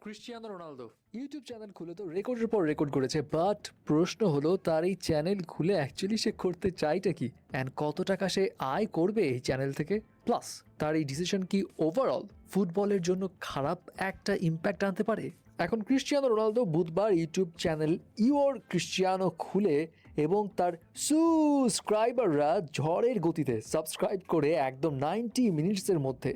Cristiano Ronaldo YouTube channel খুলে তো রেকর্ডের পর রেকর্ড করেছে, বাট প্রশ্ন হলো তার এই চ্যানেল খুলে অ্যাকচুয়ালি সে করতে চাইটা কি, অ্যান্ড কত টাকা সে আয় করবে এই চ্যানেল থেকে, প্লাস তার এই ডিসিশন কি ওভারঅল ফুটবলের জন্য খারাপ একটা ইম্প্যাক্ট আনতে পারে। এখন ক্রিশ্চিয়ানো রোনালদো বুধবার ইউটিউব চ্যানেল ইওর ক্রিশ্চিয়ানো খুলে এবং তার সাবস্ক্রাইবাররা ঝড়ের গতিতে সাবস্ক্রাইব করে একদম 90 মিনিটসের মধ্যে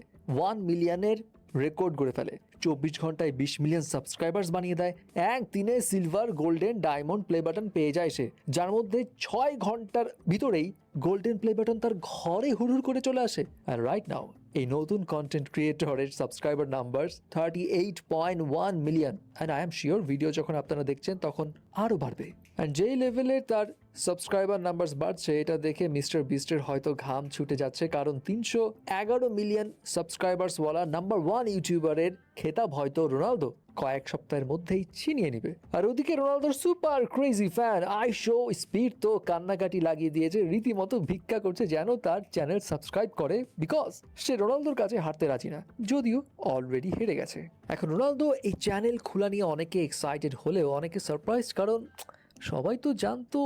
1 মিলিয়নের রেকর্ড করে ফেলে। 24 ঘন্টায় 20 মিলিয়ন সাবস্ক্রাইবার্স বানিয়ে দেয়। একদিনে silver, golden, diamond play button পেয়ে যায় সে, যার মধ্যে 6 ঘন্টার ভিতরেই গোল্ডেন প্লে বাটন তার ঘরে হুড়হুড় করে চলে আসে। আর রাইট নাও এই নতুন কন্টেন্ট ক্রিয়েটরের subscriber number 38.1 million, and I am sure video যখন আপনারা দেখছেন তখন আরও বাড়বে। অ্যান্ড যেই লেভেলে তার সাবস্ক্রাইবার নাম্বার বাড়ছে এটা দেখে মিস্টার বিস্টের হয়তো ঘাম ছুটে যাচ্ছে, কারণ 311 মিলিয়ন সাবস্ক্রাইবার্স ওয়ালা নাম্বার 1 ইউটিউবারের খেতাব হয়তো রোনালদো কয়েক সপ্তাহের মধ্যেই ছিনিয়ে নিবে। আর ওদিকে রোনালদোর সুপার ক্রেজি ফ্যান আইশো স্পিড তো কান্নাকাটি লাগিয়ে দিয়েছে, রীতিমতো ভিক্ষা করছে যেন তার চ্যানেল সাবস্ক্রাইব করে, বিকজ সে রোনালদোর কাছে হারতে রাজি না, যদিও অলরেডি হেরে গেছে। এখন রোনালদো এই চ্যানেল খোলা নিয়ে অনেকে এক্সাইটেড হলেও অনেকে সারপ্রাইজ, কারণ সবাই তো জানতো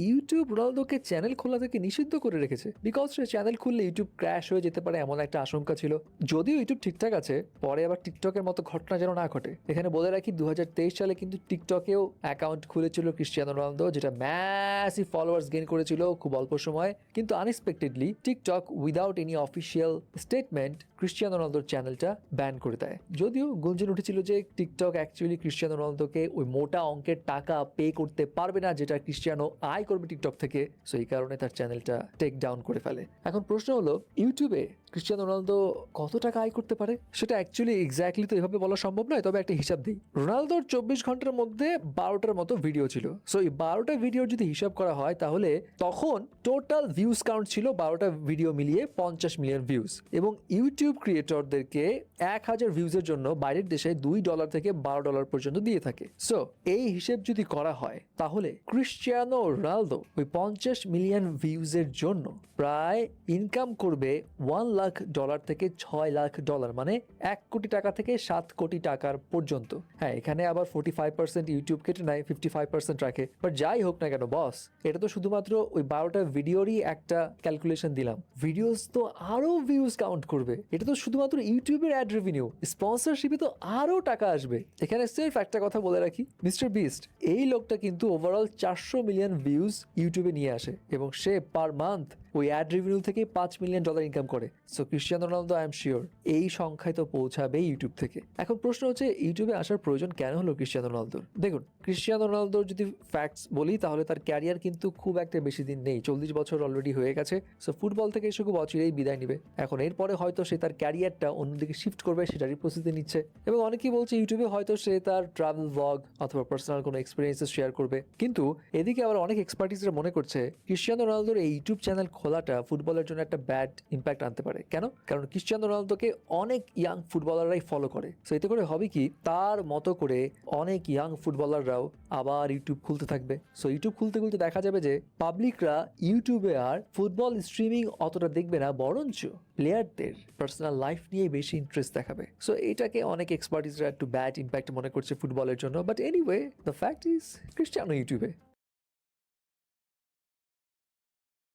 ইউটিউব রোনালদোকে চ্যানেল খোলা থেকে নিষিদ্ধ করে রেখেছে, বিকজ সে চ্যানেল খুললে ইউটিউব ক্র্যাশ হয়ে যেতে পারে এমন একটা আশঙ্কা ছিল। যদিও ইউটিউব ঠিকঠাক আছে, পরে আবার টিকটকের মতো ঘটনা যেন না ঘটে। এখানে বলে রাখি 2023 সালে কিন্তু টিকটকেও অ্যাকাউন্ট খুলেছিল ক্রিশ্চিয়ানো রোনালদো, যেটা ম্যাসিভ ফলোয়ার্স গেইন করেছিল খুব অল্প সময়, কিন্তু unexpectedly TikTok without any official statement Cristiano রোনালদোর চ্যানেলটা ব্যান করে দেয়। যদিও গুঞ্জন উঠেছিল যে টিকটক অ্যাকচুয়ালি ক্রিশ্চিয়ানো রোনালদোকে ওই মোটা অঙ্কের টাকা পে করতে পারবে না যেটা ক্রিশ্চিয়ানো আয় করবে টিকটক থেকে, সো এই কারণে তার চ্যানেলটা টেক ডাউন করে ফেলে। এখন প্রশ্ন হলো ইউটিউবে ক্রিশ্চিয়ানো রোনালদো কত টাকা আয় করতে পারে, সেটা অ্যাকচুয়ালি এক্স্যাক্টলি তো এভাবে বলা সম্ভব নয়, তবে একটা হিসাব দিই। রোনালদোর 24 ঘন্টার মধ্যে 12টার মতো ভিডিও ছিল, সো এই 12টা ভিডিওর যদি হিসাব করা হয় তাহলে তখন টোটাল ভিউজ কাউন্ট ছিল 12টা ভিডিও মিলিয়ে 50 মিলিয়ন ভিউজ, এবং ইউটিউব ক্রিয়েটরদেরকে 1000 ভিউজের জন্য বাইরের দেশে $2 থেকে $12 পর্যন্ত দিয়ে থাকে। সো এই হিসেব যদি করা হয় তাহলে ক্রিশ্চিয়ানো রোনালদো ওই 50 মিলিয়ন ভিউজের জন্য প্রায় ইনকাম করবে $1 লাখ থেকে $6 লাখ, মানে 1 কোটি টাকা থেকে 7 কোটি টাকার পর্যন্ত। হ্যাঁ, এখানে আবার 45% ইউটিউব কেটে নেয়, 55% রাখে, বাট যাই হোক না কেন বস, এটা তো শুধুমাত্র ওই 12টা ভিডিওরই একটা ক্যালকুলেশন দিলাম। ভিডিওস তো আরো ভিউজ কাউন্ট করবে, এটা তো শুধুমাত্র ইউটিউবের অ্যাড রেভিনিউ, স্পন্সরশিপে তো আরো টাকা আসবে। এখানে সির্ফ একটা কথা বলে রাখি, মিস্টার বিস্ট এই লোকটা কিন্তু ওভারঅল 400 মিলিয়ন ভিউজ ইউটিউবে নিয়ে আসে, এবং সে পার মান্থ ওই অ্যাড রেভিনিউ থেকে $5 মিলিয়ন ইনকাম করে। So Cristiano Ronaldo I am sure এই সংখ্যায় তো পৌঁছাবে ইউটিউব থেকে। এখন প্রশ্ন হচ্ছে ইউটিউবে আসার প্রয়োজন কেন হলো ক্রিশ্চিয়ানো রোনালদোর। দেখুন, ক্রিশ্চিয়ানো রোনালদোর যদি ফ্যাক্টস বলি তাহলে তার ক্যারিয়ার কিন্তু খুব একটা বেশি দিন নেই, 40 বছর অলরেডি হয়ে গেছে। সো ফুটবল থেকে এসে খুব অচিরেই বিদায় নিবে। এখন এরপরে হয়তো সে তার ক্যারিয়ারটা অন্যদিকে শিফট করবে, সেটারই প্রস্তুতি নিচ্ছে, এবং অনেকেই বলছে ইউটিউবে হয়তো সে তার ট্রাভেল ব্লগ অথবা পার্সোনাল কোনো এক্সপিরিয়েন্সেস শেয়ার করবে। কিন্তু এদিকে আবার অনেক এক্সপার্টিসরা মনে করছে ক্রিশ্চিয়ানো রোনালদোর এই ইউটিউব চ্যানেল খোলাটা ফুটবলের জন্য একটা ব্যাড ইম্প্যাক্ট আনতে পারে। কেন? কারণ ক্রিশ্চিয়ানো রোনালদোকে অনেক ইয়াং ফুটবলাররাই ফলো করে। সো এতে করে হবে কি, তার মতো করে অনেক ইয়াং ফুটবলাররাও আবার ইউটিউব খুলতে থাকবে। সো ইউটিউব খুলতে খুলতে দেখা যাবে যে পাবলিকরা ইউটিউবে আর ফুটবল স্ট্রিমিং অতটা দেখবে না, বরঞ্চ প্লেয়ারদের পার্সোনাল লাইফ নিয়ে বেশি ইন্টারেস্ট দেখাবে। সো এটাকে অনেক এক্সপার্টিসরা একটু ব্যাড ইম্প্যাক্ট মনে করছে ফুটবলের জন্য, but anyway the fact is Cristiano ইউটিউবে।